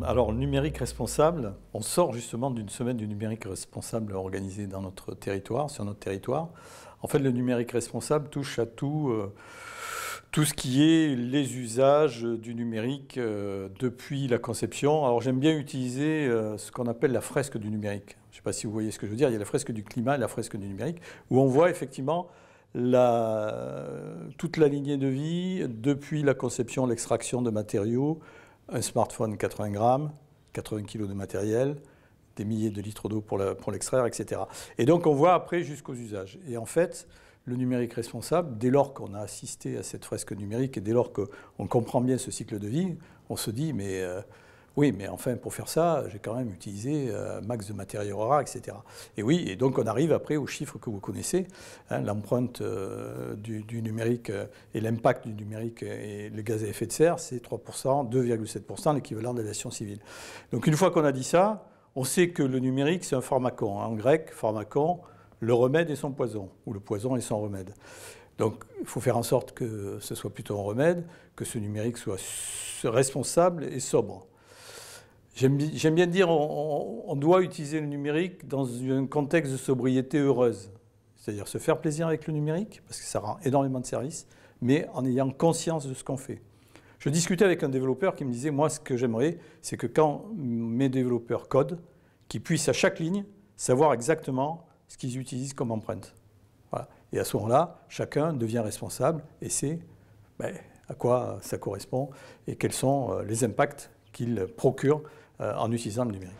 Alors, le numérique responsable, on sort justement d'une semaine du numérique responsable organisée dans notre territoire, sur notre territoire. En fait, le numérique responsable touche à tout ce qui est les usages du numérique depuis la conception. Alors, j'aime bien utiliser ce qu'on appelle la fresque du numérique. Je ne sais pas si vous voyez ce que je veux dire. Il y a la fresque du climat et la fresque du numérique, où on voit effectivement toute la lignée de vie depuis la conception, l'extraction de matériaux, un smartphone 80 grammes, 80 kg de matériel, des milliers de litres d'eau pour l'extraire, etc. Et donc on voit après jusqu'aux usages. Et en fait, le numérique responsable, dès lors qu'on a assisté à cette fresque numérique et dès lors qu'on comprend bien ce cycle de vie, on se dit, mais oui, mais enfin, pour faire ça, j'ai quand même utilisé un max de matériaux rares, etc. Et oui, et donc on arrive après aux chiffres que vous connaissez, hein, l'empreinte du numérique et l'impact du numérique et le gaz à effet de serre, c'est 3%, 2,7%, l'équivalent de l'aviation civile. Donc une fois qu'on a dit ça, on sait que le numérique, c'est un pharmacon. Hein. En grec, pharmacon, le remède et son poison, ou le poison et son remède. Donc il faut faire en sorte que ce soit plutôt un remède, que ce numérique soit responsable et sobre. J'aime bien dire on doit utiliser le numérique dans un contexte de sobriété heureuse. C'est-à-dire se faire plaisir avec le numérique, parce que ça rend énormément de services, mais en ayant conscience de ce qu'on fait. Je discutais avec un développeur qui me disait, moi, ce que j'aimerais, c'est que quand mes développeurs codent, qu'ils puissent à chaque ligne savoir exactement ce qu'ils utilisent comme empreinte. Voilà. Et à ce moment-là, chacun devient responsable et sait à quoi ça correspond et quels sont les impacts qu'il procure en utilisant le numérique.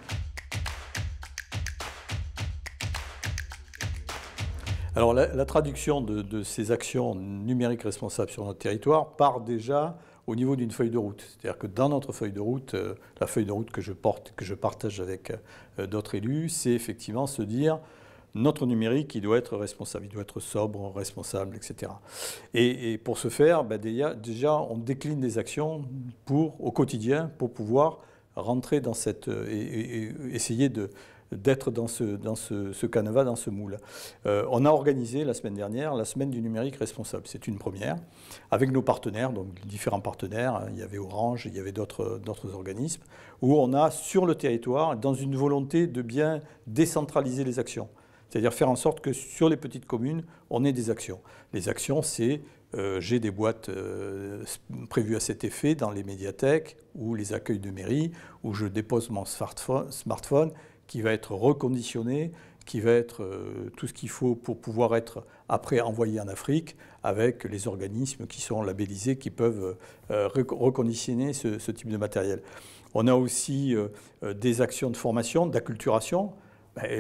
Alors la traduction de ces actions numériques responsables sur notre territoire part déjà au niveau d'une feuille de route. C'est-à-dire que dans notre feuille de route, la feuille de route que je porte, que je partage avec d'autres élus, c'est effectivement se dire notre numérique, il doit être responsable, il doit être sobre, responsable, etc. Et pour ce faire, déjà, on décline des actions au quotidien pour pouvoir rentrer dans cette et essayer d'être dans ce canevas, dans ce moule. On a organisé la semaine dernière la semaine du numérique responsable. C'est une première, avec nos partenaires, donc différents partenaires. Il y avait Orange, il y avait d'autres organismes, où on a sur le territoire, dans une volonté de bien décentraliser les actions. C'est-à-dire faire en sorte que sur les petites communes, on ait des actions. Les actions, c'est j'ai des boîtes prévues à cet effet dans les médiathèques ou les accueils de mairie, où je dépose mon smartphone qui va être reconditionné, qui va être tout ce qu'il faut pour pouvoir être après envoyé en Afrique avec les organismes qui sont labellisés, qui peuvent reconditionner ce type de matériel. On a aussi des actions de formation, d'acculturation.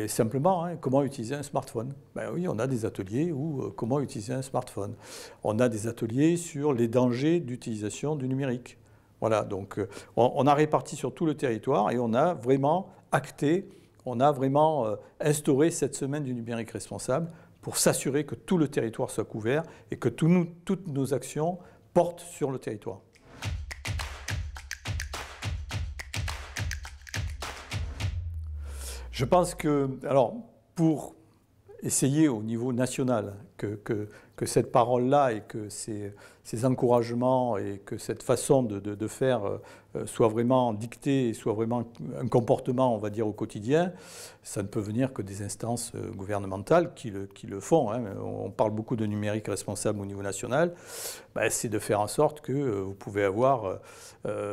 Simplement, hein, comment utiliser un smartphone. Oui, on a des ateliers où comment utiliser un smartphone. On a des ateliers sur les dangers d'utilisation du numérique. Voilà, donc on a réparti sur tout le territoire et on a vraiment acté, on a vraiment instauré cette semaine du numérique responsable pour s'assurer que tout le territoire soit couvert et que toutes nos actions portent sur le territoire. Je pense que, alors, pour essayer au niveau national que cette parole-là et que ces encouragements et que cette façon de faire soit vraiment dictée et soit vraiment un comportement, on va dire, au quotidien, ça ne peut venir que des instances gouvernementales qui le font. Hein. On parle beaucoup de numérique responsable au niveau national. C'est de faire en sorte que vous pouvez avoir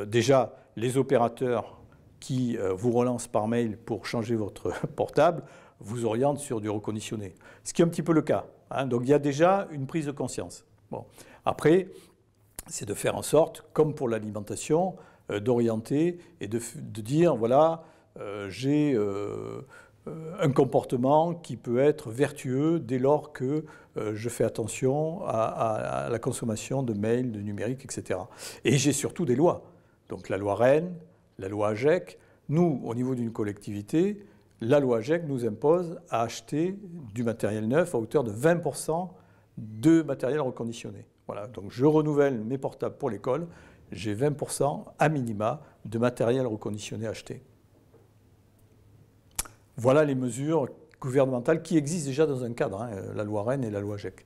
déjà les opérateurs qui vous relance par mail pour changer votre portable, vous oriente sur du reconditionné. Ce qui est un petit peu le cas. Hein. Donc il y a déjà une prise de conscience. Bon. Après, c'est de faire en sorte, comme pour l'alimentation, d'orienter et de dire, voilà, j'ai un comportement qui peut être vertueux dès lors que je fais attention à la consommation de mails, de numérique, etc. Et j'ai surtout des lois. Donc la loi Rennes, la loi AGEC, nous, au niveau d'une collectivité, la loi AGEC nous impose à acheter du matériel neuf à hauteur de 20% de matériel reconditionné. Voilà, donc je renouvelle mes portables pour l'école, j'ai 20% à minima de matériel reconditionné acheté. Voilà les mesures gouvernementales qui existent déjà dans un cadre, hein, la loi Rennes et la loi AGEC.